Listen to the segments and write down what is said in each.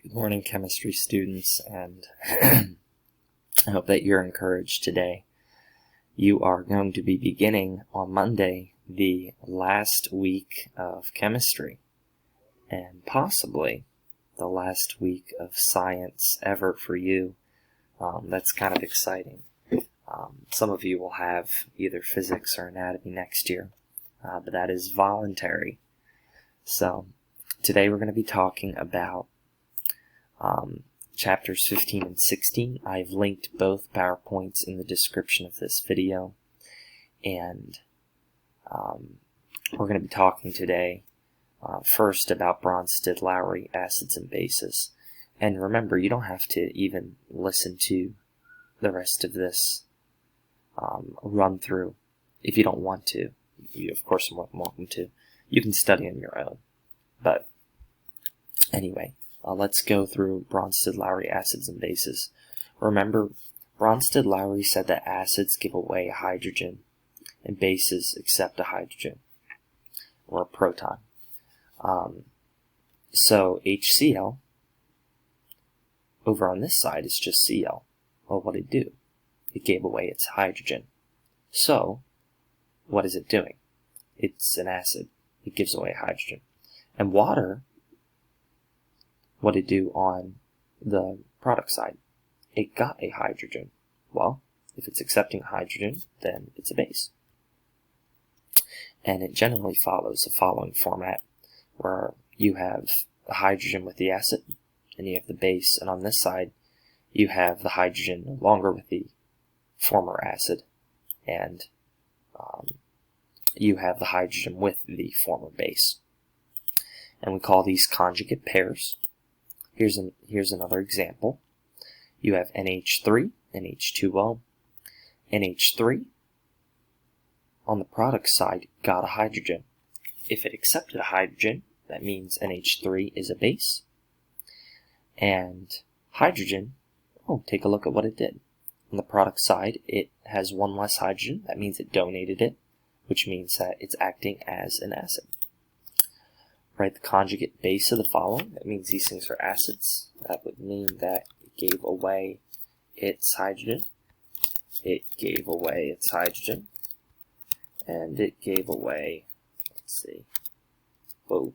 Good morning, chemistry students, and I hope that you're encouraged today. You are going to be beginning on Monday the last week of chemistry, and possibly the last week of science ever for you. That's kind of exciting. Some of you will have either physics or anatomy next year, but that is voluntary. So today we're going to be talking about chapters 15 and 16. I've linked both PowerPoints in the description of this video, and we're going to be talking today first about Bronsted-Lowry acids and bases. And remember, you don't have to even listen to the rest of this run through if you don't want to. You, of course, are welcome to. You can study on your own. But anyway, let's go through Bronsted-Lowry acids and bases. Remember, Bronsted-Lowry said that acids give away a hydrogen and bases accept a hydrogen or a proton. So HCl over on this side is just Cl. Well, what did it do? It gave away its hydrogen. So what is it doing? It's an acid. It gives away hydrogen. And water, what did it do on the product side? It got a hydrogen. Well, if it's accepting hydrogen, then it's a base. And it generally follows the following format, where you have the hydrogen with the acid, and you have the base, and on this side, you have the hydrogen no longer with the former acid, and you have the hydrogen with the former base. And we call these conjugate pairs. Here's another example. You have NH3 and H2O. NH3 on the product side got a hydrogen. If it accepted a hydrogen, that means NH3 is a base. And hydrogen, take a look at what it did. On the product side, it has one less hydrogen. That means it donated it, which means that it's acting as an acid. Write the conjugate base of the following. That means these things are acids. That would mean that it gave away its hydrogen. It gave away its hydrogen. And it gave away, let's see. Whoa.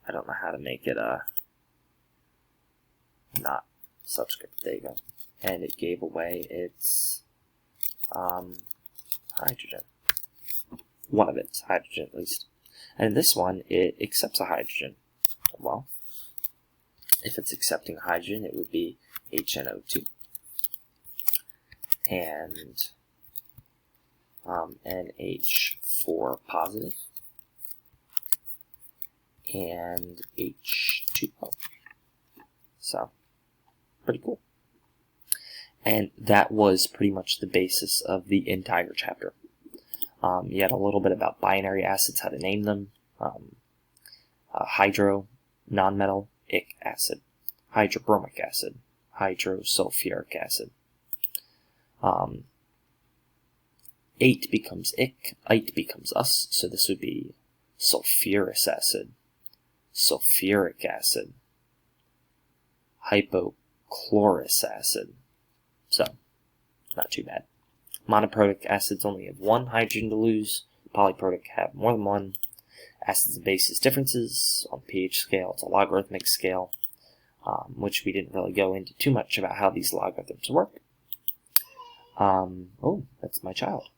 I don't know how to make it not subscript. There you go. And it gave away its hydrogen. One of its hydrogen, at least. And in this one, it accepts a hydrogen. Well, if it's accepting hydrogen, it would be HNO2. And NH4 positive. And H2O. So, pretty cool. And that was pretty much the basis of the entire chapter. You had a little bit about binary acids, how to name them. Hydro, nonmetallic acid. Hydrobromic acid. Hydrosulfuric acid. Ate becomes ic. Ite becomes us. So this would be sulfurous acid. Sulfuric acid. Hypochlorous acid. So, not too bad. Monoprotic acids only have one hydrogen to lose. Polyprotic have more than one. Acids and bases differences on pH scale. It's a logarithmic scale, which we didn't really go into too much about how these logarithms work. Oh, that's my child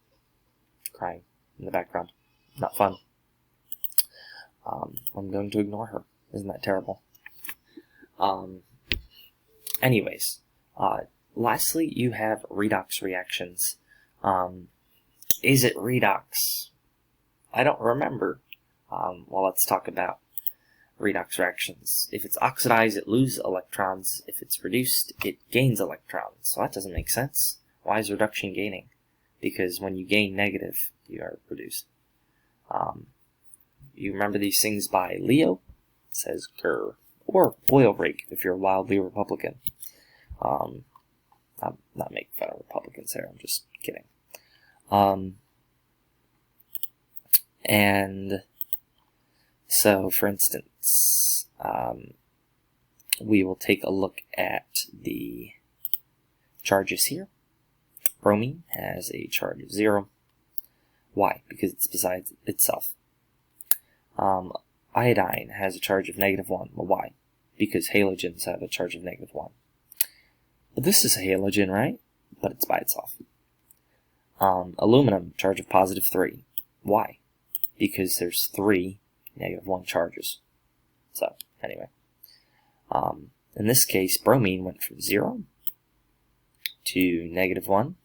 crying in the background. Not fun. I'm going to ignore her. Isn't that terrible? Anyways, lastly, you have redox reactions. Is it redox? I don't remember. Well, let's talk about redox reactions. If it's oxidized, it loses electrons. If it's reduced, it gains electrons. So that doesn't make sense. Why is reduction gaining? Because when you gain negative, you are reduced. You remember these things by Leo? It says grr. Or oil rig if you're wildly Republican. I'm not making fun of Republicans there, I'm just kidding. And so, for instance, we will take a look at the charges here. Bromine has a charge of 0. Why? Because it's besides itself. Iodine has a charge of -1. Well, why? Because halogens have a charge of -1. But this is a halogen, right? But it's by itself. Aluminum, charge of +3. Why? Because there's 3 -1 charges. So, anyway. In this case, bromine went from 0 to -1.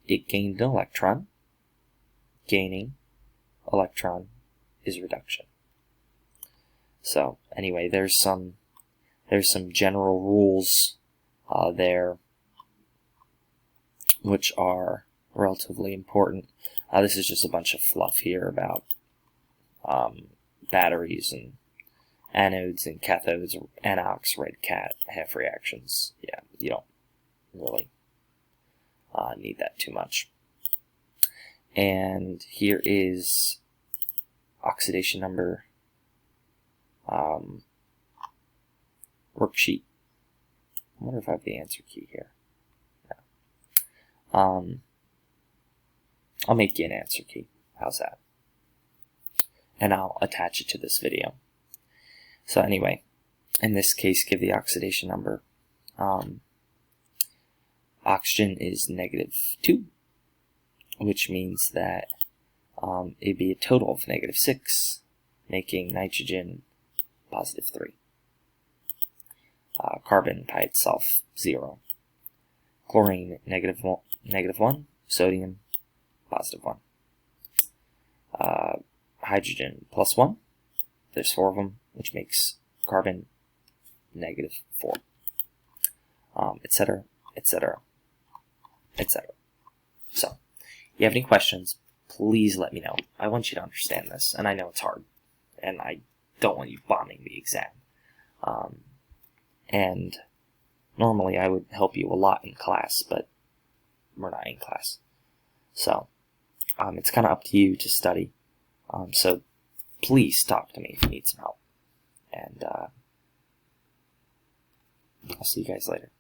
It gained an electron. Gaining electron is reduction. So anyway, there's some general rules there which are relatively important. This is just a bunch of fluff here about batteries and anodes and cathodes, anox, red cat, half reactions. Yeah, you don't really need that too much. And here is oxidation number worksheet. I wonder if I have the answer key here. No. I'll make you an answer key. How's that? And I'll attach it to this video. So anyway, in this case, give the oxidation number. Oxygen is -2, which means that it'd be a total of -6, making nitrogen +3. Carbon by itself, 0. Chlorine, -1. Sodium, +1. Hydrogen, +1. There's 4 of them, which makes carbon -4. Etc., etc., etc. So, if you have any questions, please let me know. I want you to understand this, and I know it's hard, and I don't want you bombing the exam. And normally I would help you a lot in class, but we're not in class. So, it's kind of up to you to study. So, please talk to me if you need some help. And I'll see you guys later.